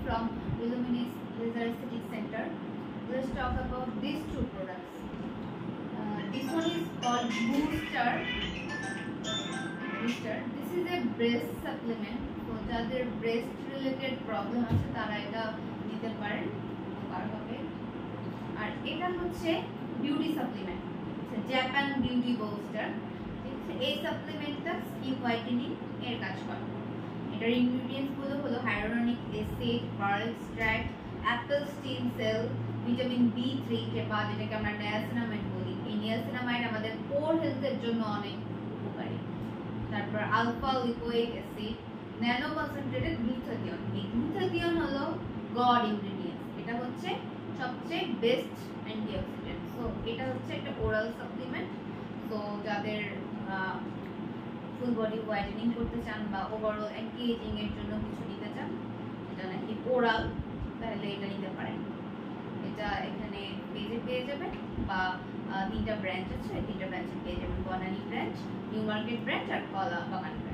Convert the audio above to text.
from Illuminous Laser Aesthetic Center. Let's talk about these two products. This one is called Booster. This is a breast supplement. So যাদের breast related problem আছে তারা এটা নিতে পারেন, উপকার হবে। আর এটা হচ্ছে beauty supplement, Japan beauty booster. এই সাপ্লিমেন্টটা স্কিন হোয়াইটেনিং এর কাজ করে। এটার ইনগ্রেডিয়েন্টস গুলো হলো hyaluronic acid, pearl extract, apple stem cell, vitamin B3 বা যেটাকে আমরা নিয়াসিনামাইড বলি। এই নিয়াসিনামাইড আমাদের কোর হেলথের জন্য অনেক উপকারী। তারপর alpha lipoic acid, nano concentrated glutathione. এই গ্লুটাথিয়ন হলো গড ইনগ্রেডিয়েন্টস। এটা হচ্ছে সবচেয়ে বেস্ট অ্যান্টিঅক্সিডেন্ট। সো এটা হচ্ছে একটা ওরাল সাপ্লিমেন্ট। সো যাদের ফুল বডি হোয়াইটেনিং করতে চান বা ওভারঅল অ্যান্টি এজিং এর জন্য কিছু নিতে চান, এটা নাকি ওরাল, তাহলে এটা নিতে পারেন। এটা এখানে পেজে পেয়ে যাবেন বা 3টা ব্রাঞ্চ আছে, 3টা ব্রাঞ্চে পেয়ে যাবেন। Banani branch, New Market branch আর কলা বাগান ব্রাঞ্চ।